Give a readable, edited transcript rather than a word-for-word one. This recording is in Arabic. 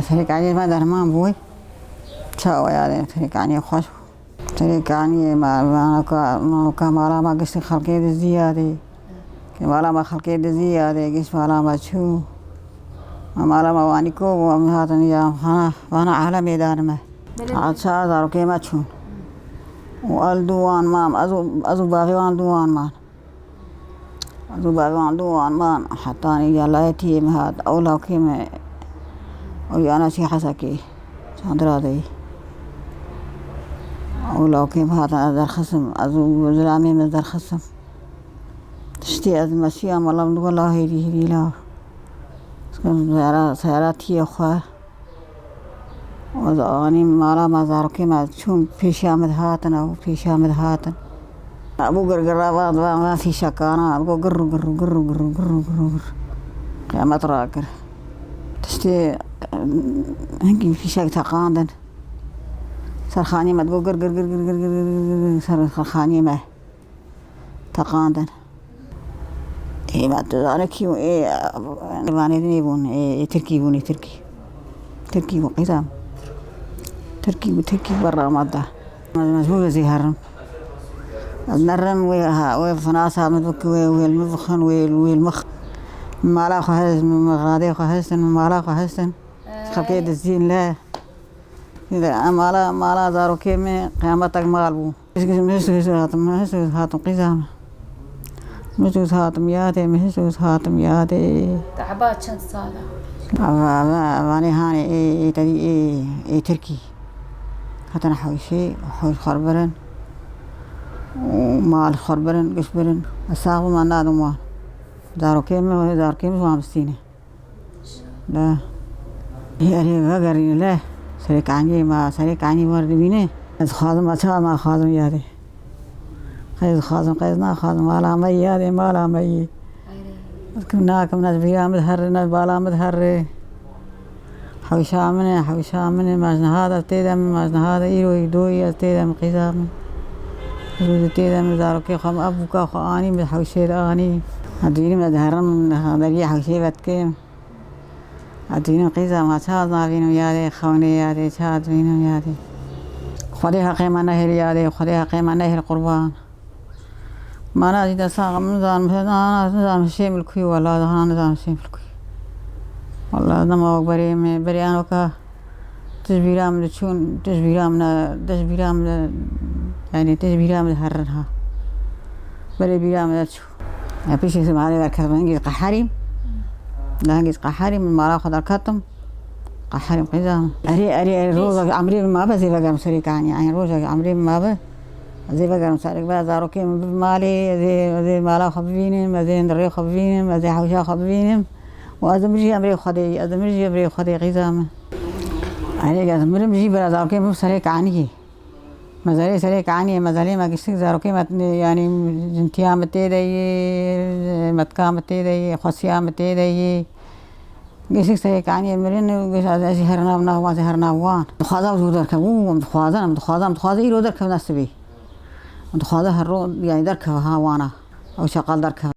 سريكاني ما درمان بوي شاو يعني سريكاني خوش سريكاني ما كمالا ما قصي خلقي زيادة كمالا ما خلقي زيادة قص مالا ما شو مالا ما وانيكو ومهاتني يا وانا عالمي دارمه عاد شادر كيما تشون والدوان مام أزو باغي وان دوان مان أزو باغي وان دوان مان حتاني يلايتي مهات أولا كيما ويانا شي حسكي شاندرادي أولا كيما هات أدر خصم أزو زلامي مدر خصم تشتي أزم الشيام والله من والله هيدي لا سيارات هي أخوة وأني مالا ما زارو كيما تشون في شامد هاتن أو في شامد هاتن أبو قرقرابات ما في شك أنا أبو قرو قيامة راكر تشتي هنجي في شك تقاندن سرخاني ما تقول قر سرخاني ما تقاندن إيه ما تزاني كيو إيه باني دنيبون إيه تركي وقيتام تركي برا مادة مجهولة زي هرم النرم وفناسها مدبك والمفخن والمخ مالا خهز من مغادي خهزتن مالا خهزتن خلقيد الزين لا إذا مالا دارو كيمي قيامتك مالبو مهسوس هاتم قيزام مهسوس هاتم يادي تعبات شن صالة أباني هاني إيه تدي إيه تركي هاتنا حوشي خربرن ومال خربرن قشبرن الساقو ما نادم وان دارو كيمي وامستيني لا هي غيري لا سريك عني وردبيني خادم أشار ما خادم يادي قيزنا خادم مالا مي كنا ناس بيا مدهر ناس بالا مدهر حوشامني ماجنا هذا تيدم ماجنا هذا يدوي تيدم قيزام تيدم دارك خم أبوك خاني من حوشير آني أديني مدهرن هذا حوشي بتكيم أديني قيزام ما شاذنا بينو يادي خوني يادي شاذ بينو يادي خديها قيمة نهر يادي خديها قيمة نهر قربان ما نازل ساق نظام شيء ملكي ولا نظام شيء ملكي والله نما بري أنا وكا تجبيرام لشون تجبيرام يعني تجبيرام هرنها بري بيرام لشو يا بيشي سمعني ذكر نجيز قحريم لا نجيز قحريم من مرا خد الكتم قحريم قزام أري روزا عمري ما بزي بقى مسريك يعني روزا عمري ما به زي بقى مسارك بقى زارو كيم بمالي زي مالا خبينهم زي ندري خبينهم زي حوشا خبينهم وأزمرجي أمري خدي غزامة عليك أزمرجي بلا زارو كيم مسارك عني مزالي سارك عني مزالي ما قصدك زارو كيم يعني جنتيا متيدي متكا متيدي خصيا متيدي قصدك سارك عني مرين قصدك زهرنا وناه زهرنا وان مخاضة وزودر كبوم مخاضة إيرو در كب نسبي متخاذها الرو يعني دركها وانا أو شغال دركها